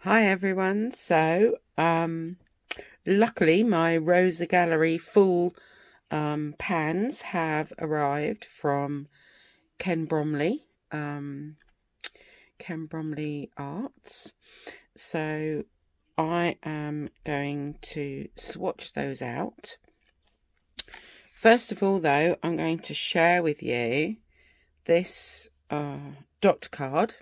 Hi everyone. Luckily my Rosa Gallery full pans have arrived from Ken Bromley, Ken Bromley Arts. So I am going to swatch those out. First of all though, I'm going to share with you this dot card,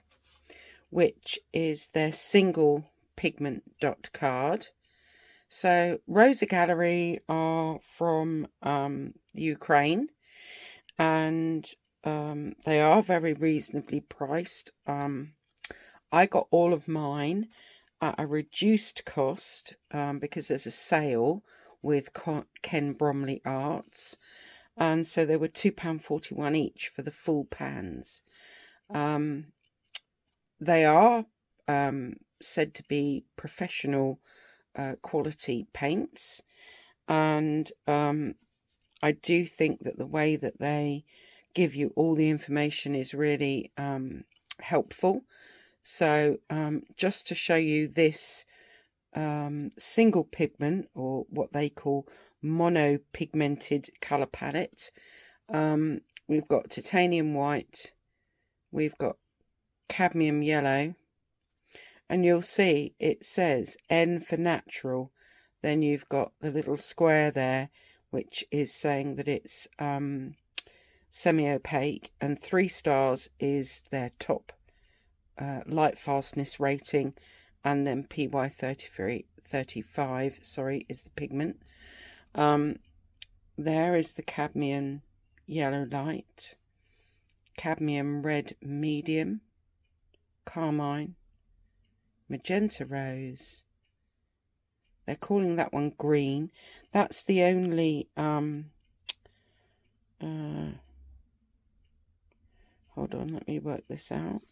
which is their single pigment dot card. So Rosa Gallery are from Ukraine, and they are very reasonably priced. I got all of mine at a reduced cost because there's a sale with Ken Bromley Arts, and so they were £2.41 each for the full pans. They are said to be professional quality paints, and I do think that the way that they give you all the information is really helpful. So just to show you this single pigment, or what they call monopigmented colour palette, we've got titanium white, we've got cadmium yellow, and you'll see it says N for natural. Then you've got the little square there which is saying that it's semi-opaque, and 3 stars is their top light fastness rating, and then PY 35 is the pigment. There is the cadmium yellow light, cadmium red medium, carmine, magenta rose. They're calling that one green. That's the only hold on, let me work this out.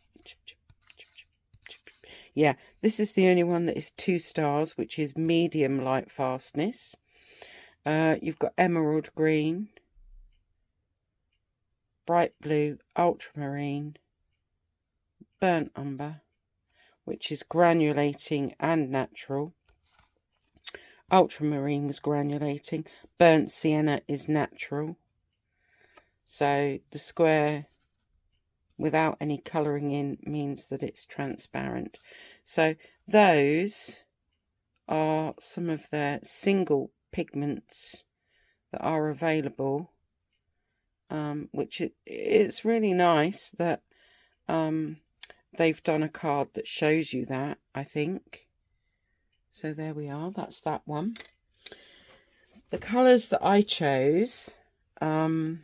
Yeah, this is the only one that is 2 stars, which is medium light fastness. You've got emerald green, bright blue, ultramarine, burnt umber, which is granulating and natural. Ultramarine was granulating. Burnt sienna is natural. So the square without any colouring in means that it's transparent. So those are some of their single pigments that are available, which it's really nice that they've done a card that shows you that, I think. So there we are, that's that one. The colours that I chose, I've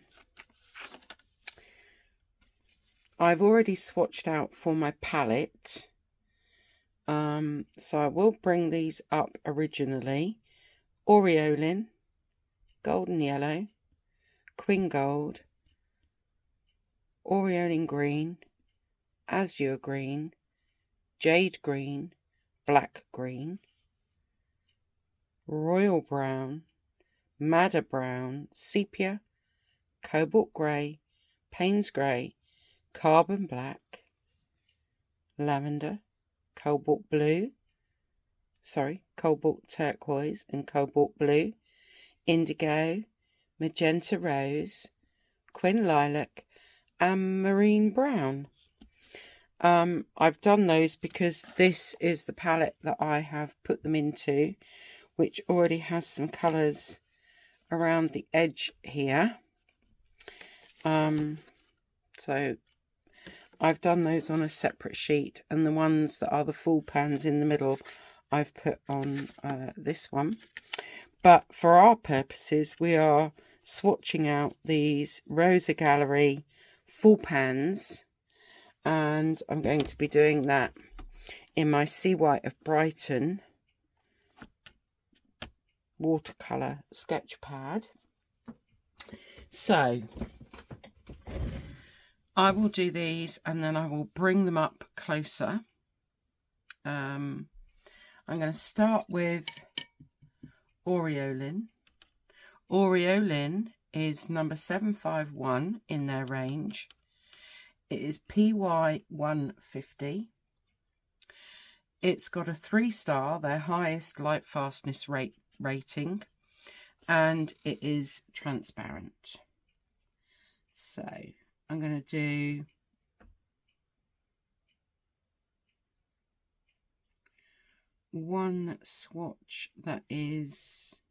already swatched out for my palette. So I will bring these up originally. Aureolin, golden yellow, queen gold, aureolin green, azure green, jade green, black green, royal brown, madder brown, sepia, cobalt grey, Payne's grey, carbon black, lavender, cobalt turquoise and cobalt blue, indigo, magenta rose, quin lilac, and marine brown. I've done those because this is the palette that I have put them into, which already has some colours around the edge here. So I've done those on a separate sheet, and the ones that are the full pans in the middle I've put on this one. But for our purposes, we are swatching out these Rosa Gallery full pans, and I'm going to be doing that in my Sea White of Brighton watercolour sketch pad. So I will do these and then I will bring them up closer. I'm going to start with Aureolin. Aureolin is number 751 in their range. It is PY 150. It's got a 3-star, their highest light fastness rating, and it is transparent. So I'm going to do one swatch that is,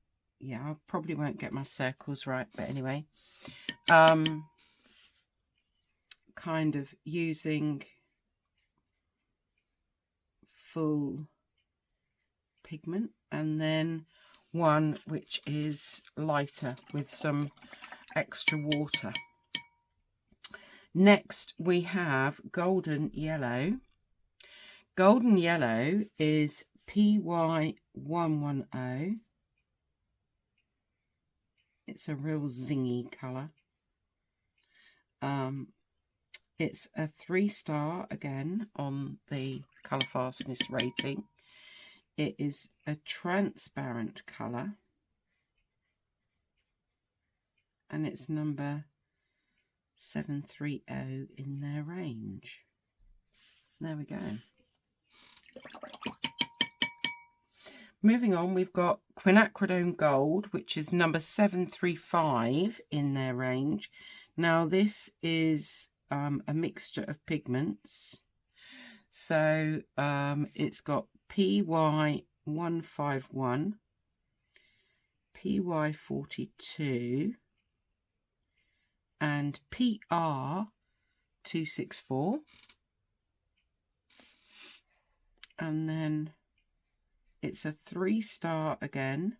yeah, I probably won't get my circles right, but anyway, kind of using full pigment, and then one which is lighter with some extra water. Next we have golden yellow. Golden yellow is PY110. It's a real zingy colour. It's a 3-star again on the colour fastness rating. It is a transparent colour, and it's number 730 in their range. There we go. Moving on, we've got quinacridone gold, which is number 735 in their range. Now this is a mixture of pigments. So it's got PY151, PY42 and PR264. And then it's a 3-star again,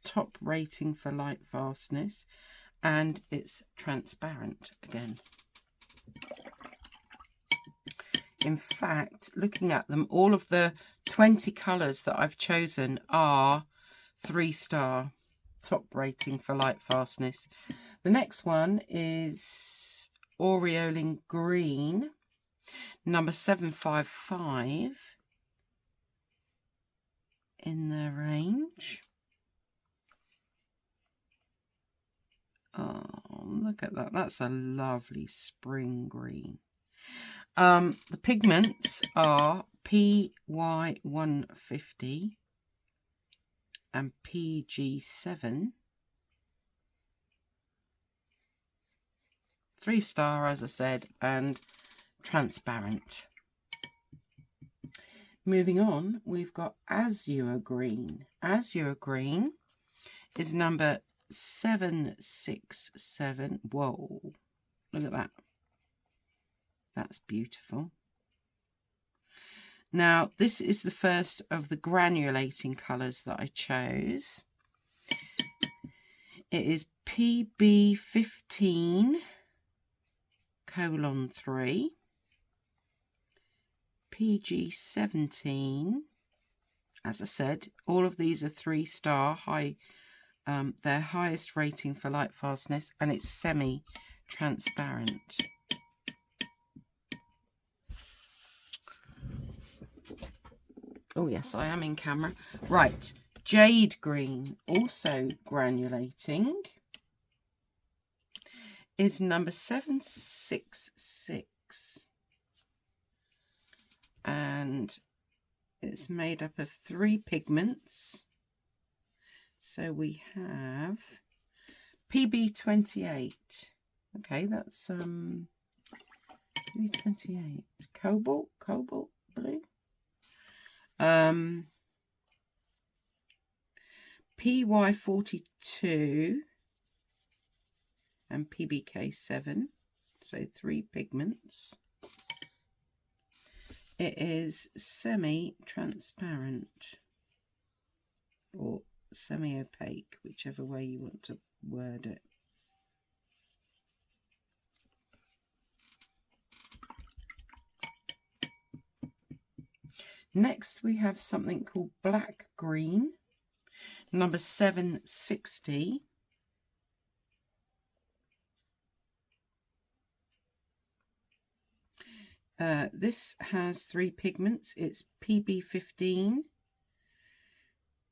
top rating for light fastness, and it's transparent again. In fact, looking at them, all of the 20 colours that I've chosen are 3-star, top rating for light fastness. The next one is aureoling green, number 755 in their range. Oh, look at that. That's a lovely spring green. The pigments are PY150 and PG7. 3-star, as I said, and transparent. Moving on, we've got azure green. Azure green is number 767. Whoa, look at that. That's beautiful. Now, this is the first of the granulating colours that I chose. It is PB15:3, PG17. As I said, all of these are 3-star, high, their highest rating for light fastness, and it's semi-transparent. Oh yes, I am in camera. Right, jade green, also granulating, is number 766. And it's made up of 3 pigments. So we have PB28. Okay, that's PB28. Cobalt blue. PY42 and PBK7, so 3 pigments. It is semi-transparent or semi-opaque, whichever way you want to word it. Next, we have something called black green, number 760. This has 3 pigments. It's PB15,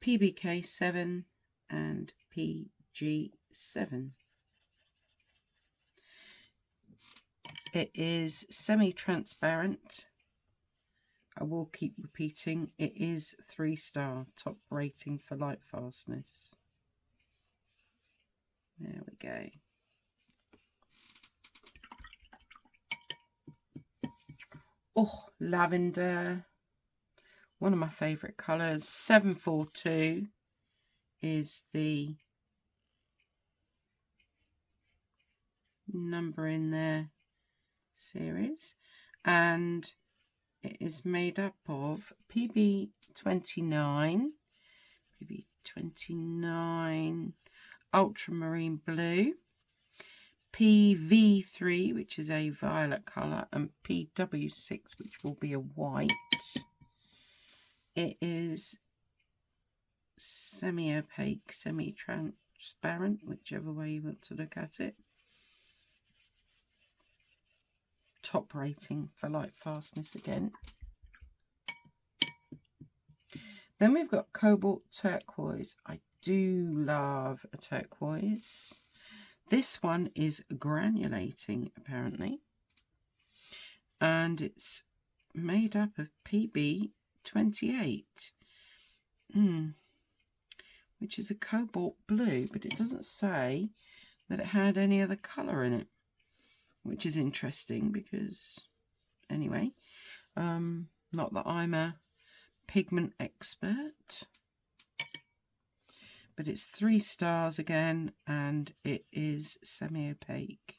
PBK7 and PG7. It is semi-transparent. I will keep repeating, it is 3-star, top rating for light fastness. There we go. Oh, lavender. One of my favourite colours. 742 is the number in their series. And it is made up of PB29, ultramarine blue, PV3, which is a violet colour, and PW6, which will be a white. It is semi-opaque, semi-transparent, whichever way you want to look at it. Top rating for light fastness again. Then we've got cobalt turquoise. I do love a turquoise. This one is granulating, apparently. And it's made up of PB28. Which is a cobalt blue, but it doesn't say that it had any other colour in it. Which is interesting because, anyway, not that I'm a pigment expert, but it's 3 stars again, and it is semi-opaque.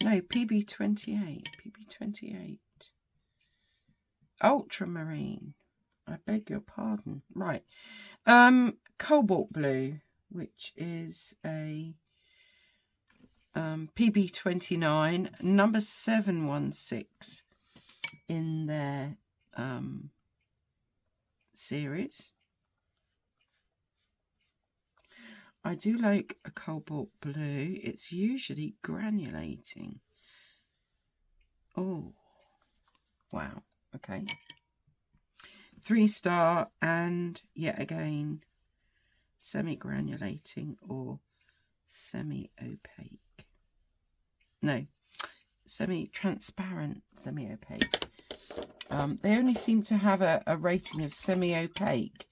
No, PB28. Ultramarine. I beg your pardon. Right. Cobalt blue, which is a PB29, number 716 in their series. I do like a cobalt blue. It's usually granulating. Oh, wow. Okay. 3-star, and yet again semi-granulating or semi-opaque. No, semi-transparent, semi-opaque. They only seem to have a rating of semi-opaque.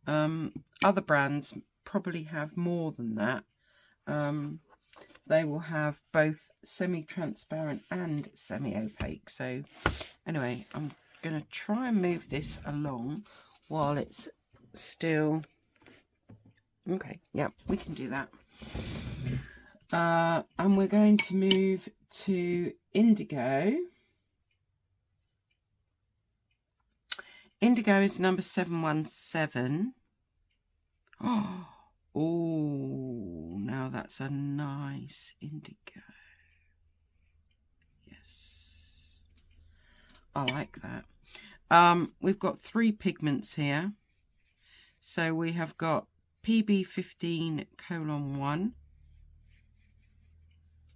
Other brands probably have more than that. They will have both semi-transparent and semi-opaque. So anyway, I'm going to try and move this along while it's still okay. Yeah, we can do that. And we're going to move to indigo. Indigo is number 717. Oh, now that's a nice indigo. Yes, I like that. We've got 3 pigments here. So we have got PB15:1,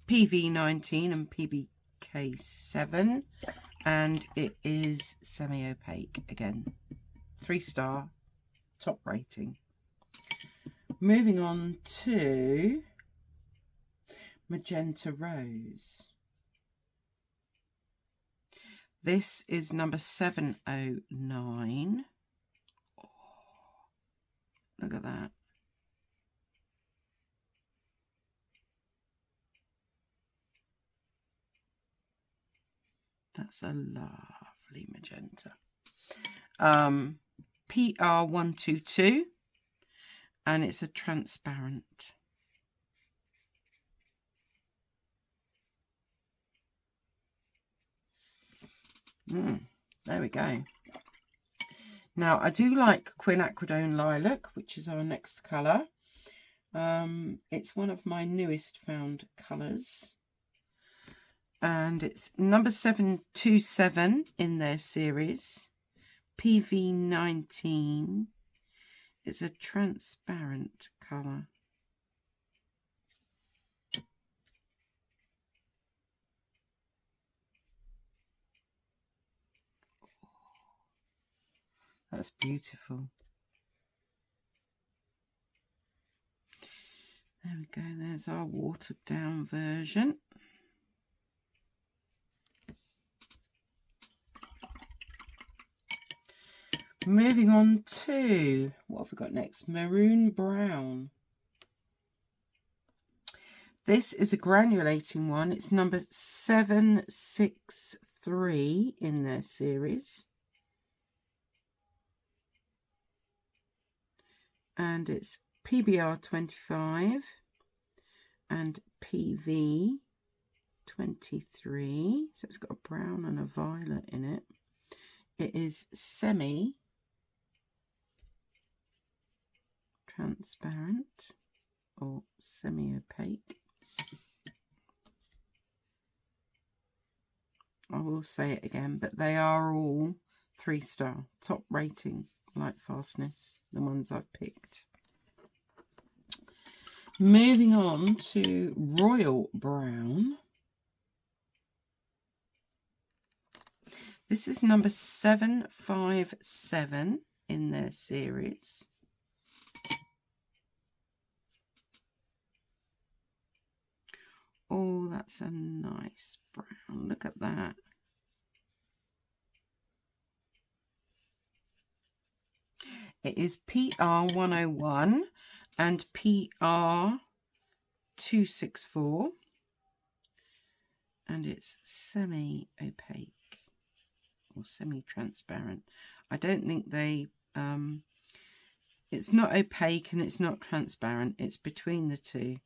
PV19 and PBK7, and it is semi-opaque again. 3-star, top rating. Moving on to magenta rose. This is number 709. Oh, look at that. That's a lovely magenta. PR122, and it's a transparent. There we go. Now, I do like quinacridone lilac, which is our next colour. It's one of my newest found colours. And it's number 727 in their series. PV19. It's a transparent colour. That's beautiful. There we go, there's our watered down version. Moving on to, what have we got next? Maroon Brown. This is a granulating one. It's number 763 in their series. And it's PBR 25 and PV 23. So it's got a brown and a violet in it. It is semi-transparent or semi-opaque. I will say it again, but they are all 3-star, top rating, lightfastness, the ones I've picked. Moving on to Royal Brown. This is number 757 in their series. Oh, that's a nice brown. Look at that. It is PR 101 and PR 264. And it's semi-opaque or semi-transparent. I don't think they... it's not opaque and it's not transparent. It's between the two.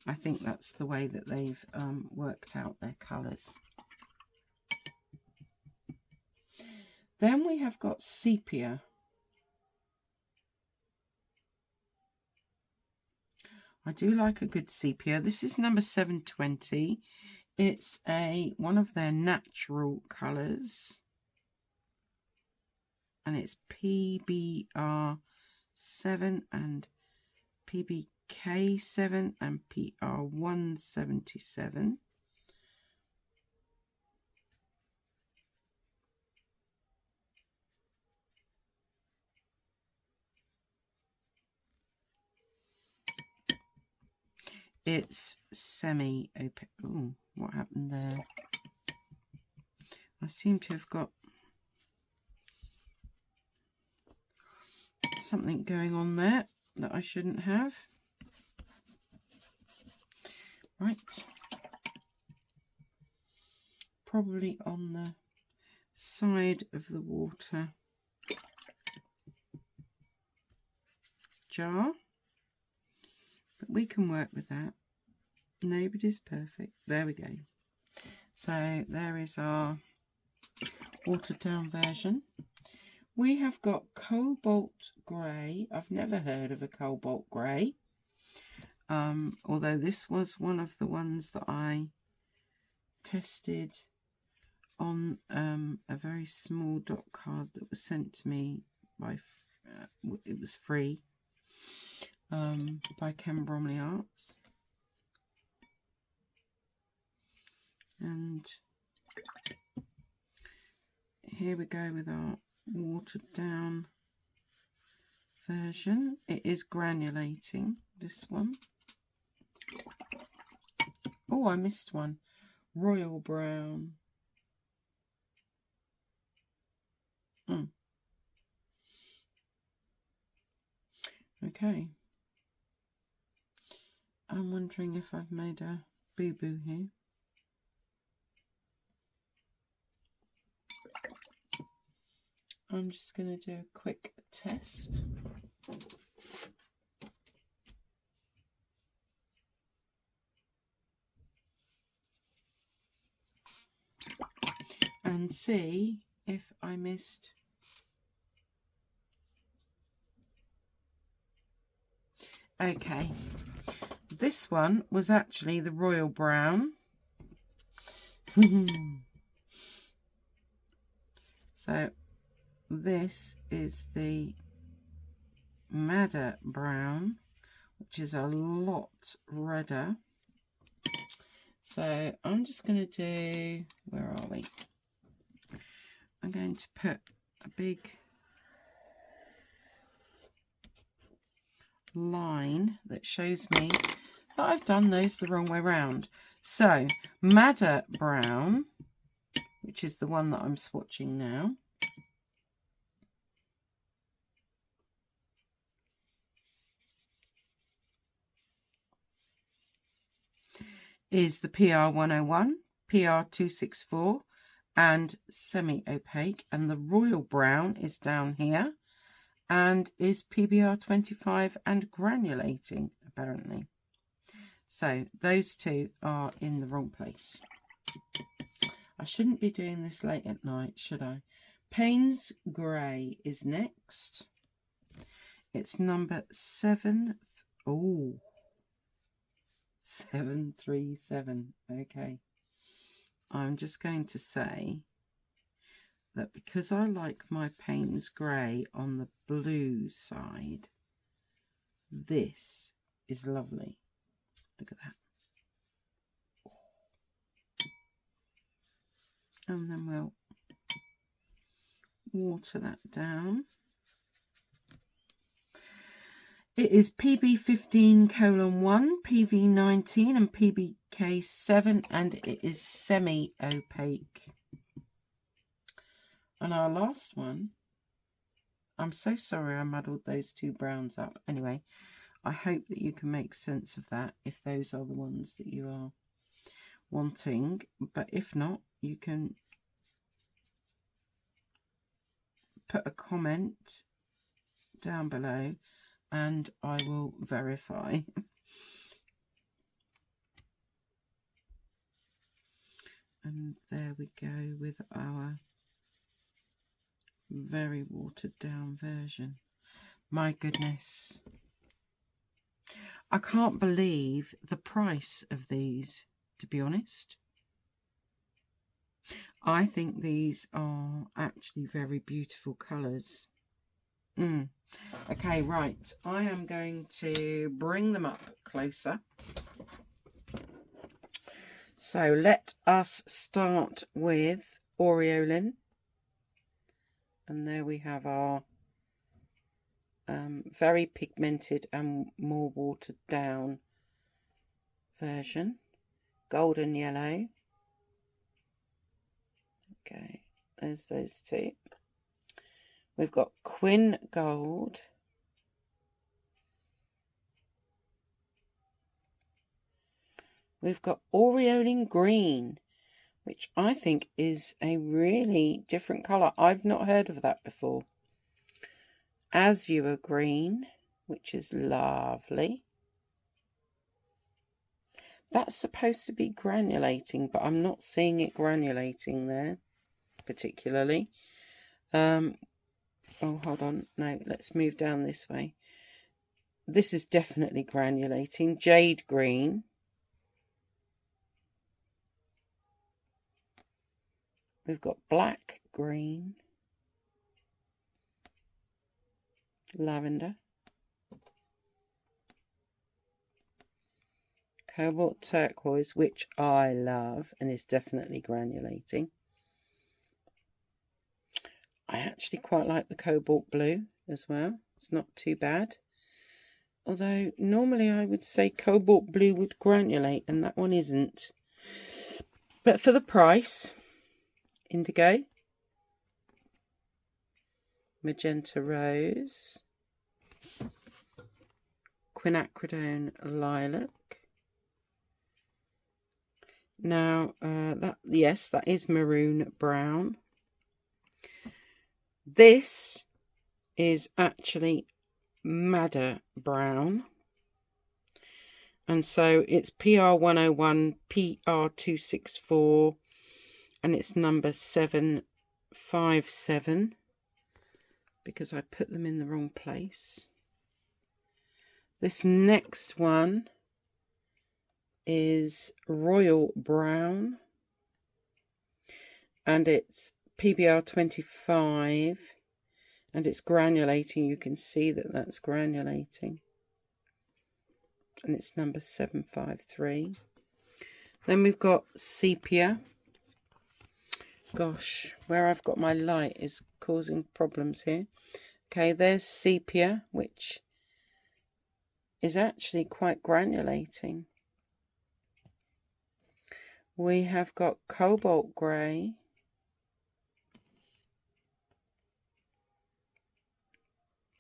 I think that's the way that they've worked out their colours. Then we have got Sepia. I do like a good sepia. This is number 720. It's one of their natural colours. And it's PBR 7 and PBK 7 and PR 177. It's semi-opaque. Oh, what happened there? I seem to have got something going on there that I shouldn't have. Right. Probably on the side of the water jar. But we can work with that. Nobody's perfect. There we go. So there is our watered down version. We have got cobalt grey. I've never heard of a cobalt grey. Although this was one of the ones that I tested on a very small dot card that was sent to me by, it was free, by Ken Bromley Arts. And here we go with our watered down version. It is granulating, this one. Oh, I missed one. Royal Brown. Okay. I'm wondering if I've made a boo-boo here. I'm just going to do a quick test. And see if I missed. Okay, this one was actually the Royal Brown. So this is the Madder Brown, which is a lot redder. So I'm just going to do, where are we? I'm going to put a big line that shows me But I've done those the wrong way round. So, Madder Brown, which is the one that I'm swatching now. Is the PR 101, PR 264 and semi-opaque, and the Royal Brown is down here and is PBR 25 and granulating apparently. So those two are in the wrong place. I shouldn't be doing this late at night, should I? Payne's Grey is next. It's number 737. Okay. I'm just going to say that because I like my Payne's Grey on the blue side, this is lovely. Look at that. And then we'll water that down. It is PB15:1, PV19 and PBK7, and it is semi-opaque. And our last one, I'm so sorry I muddled those two browns up. Anyway, I hope that you can make sense of that if those are the ones that you are wanting. But if not, you can put a comment down below and I will verify. And there we go with our very watered down version. My goodness. I can't believe the price of these, to be honest. I think these are actually very beautiful colours. Okay, right. I am going to bring them up closer. So let us start with Aureolin. And there we have our very pigmented and more watered down version. Golden yellow. Okay, there's those two. We've got Quin Gold. We've got Aureolin Green, which I think is a really different colour. I've not heard of that before. Azure Green, which is lovely. That's supposed to be granulating, but I'm not seeing it granulating there particularly. Oh, hold on. No, let's move down this way. This is definitely granulating. Jade Green. We've got Black Green. Lavender. Cobalt Turquoise, which I love and is definitely granulating. I actually quite like the Cobalt Blue as well. It's not too bad. Although normally I would say Cobalt Blue would granulate and that one isn't. But for the price, Indigo, Magenta Rose, Quinacridone Lilac. Now, that is Maroon Brown. This is actually Madder Brown. And so it's PR 101, PR 264, and it's number 757 because I put them in the wrong place. This next one is Royal Brown, and it's PBR 25, and it's granulating. You can see that that's granulating, and it's number 753. Then we've got Sepia. Gosh, where I've got my light is causing problems here. Okay, there's Sepia, which is actually quite granulating. We have got cobalt grey,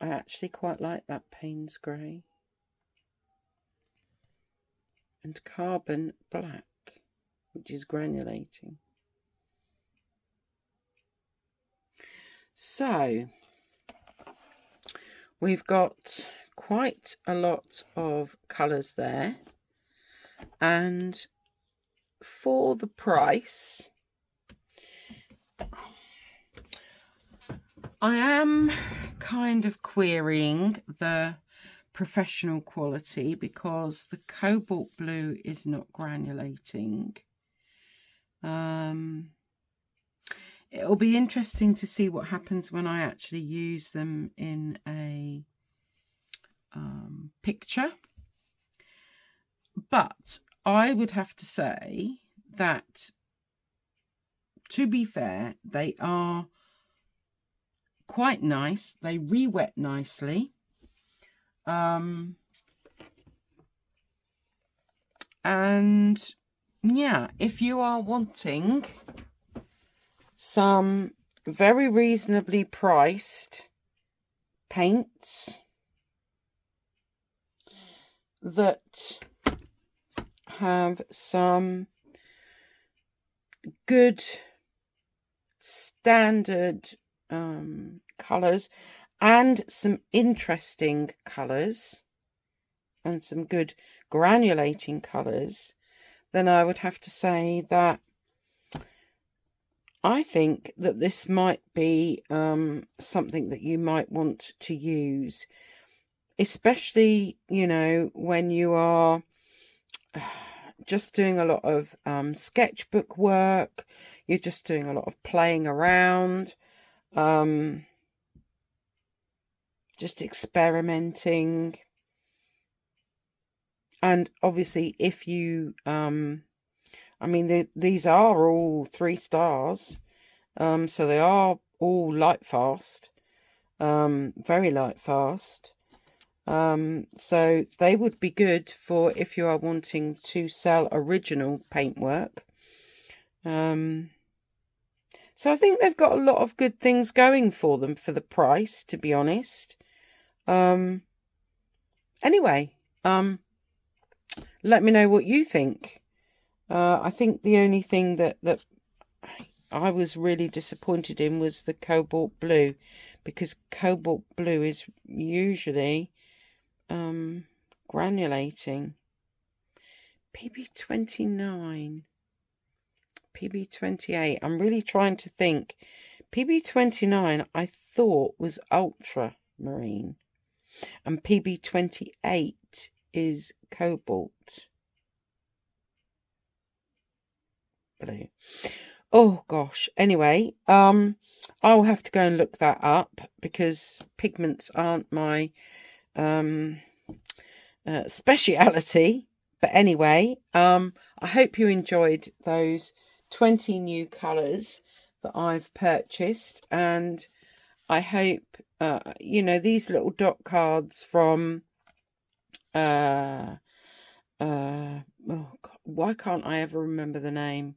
I actually quite like that Payne's grey, and carbon black, which is granulating. So we've got quite a lot of colours there, and for the price, I am kind of querying the professional quality because the cobalt blue is not granulating. It'll be interesting to see what happens when I actually use them in a picture. But I would have to say that, to be fair, they are quite nice. They re-wet nicely. And yeah, if you are wanting some very reasonably priced paints that have some good standard colours and some interesting colours and some good granulating colours, then I would have to say that I think that this might be something that you might want to use, especially, you know, when you are just doing a lot of sketchbook work, you're just doing a lot of playing around, just experimenting. And obviously, if you, I mean, these are all 3 stars, so they are all light fast, very light fast. So they would be good for if you are wanting to sell original paintwork. So I think they've got a lot of good things going for them for the price, to be honest. Anyway, let me know what you think. I think the only thing that I was really disappointed in was the cobalt blue, because cobalt blue is usually granulating. PB29, PB28. I'm really trying to think. PB29 I thought was ultramarine, and PB28 is cobalt blue. Oh gosh. Anyway, I'll have to go and look that up because pigments aren't my speciality. But anyway, I hope you enjoyed those 20 new colours that I've purchased, and I hope you know, these little dot cards from oh God, why can't I ever remember the name?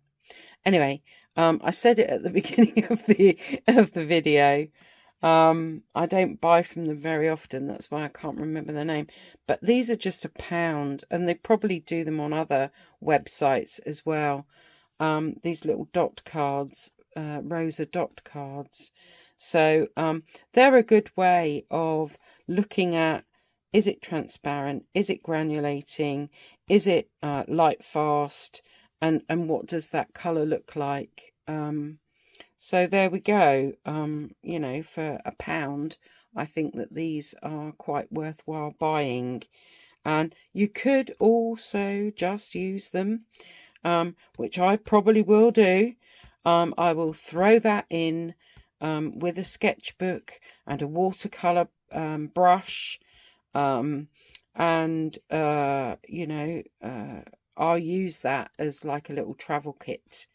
Anyway, I said it at the beginning of the video. I don't buy from them very often, that's why I can't remember the name. But these are just £1, and they probably do them on other websites as well. These little dot cards, Rosa dot cards. So they're a good way of looking at, is it transparent? Is it granulating? Is it light fast? And what does that colour look like? So there we go. You know, for £1, I think that these are quite worthwhile buying. And you could also just use them, which I probably will do. I will throw that in with a sketchbook and a watercolour brush. You know, I'll use that as like a little travel kit.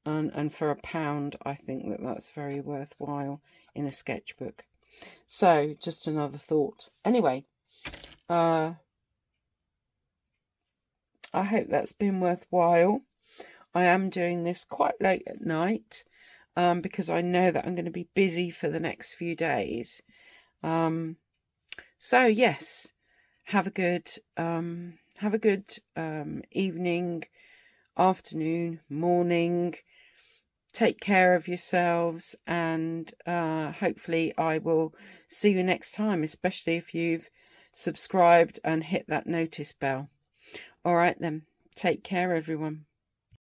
And for £1, I think that that's very worthwhile in a sketchbook. So just another thought. Anyway, I hope that's been worthwhile. I am doing this quite late at night because I know that I'm going to be busy for the next few days. So yes, have a good evening, afternoon, morning. Take care of yourselves, and hopefully I will see you next time, especially if you've subscribed and hit that notice bell. All right then, take care everyone.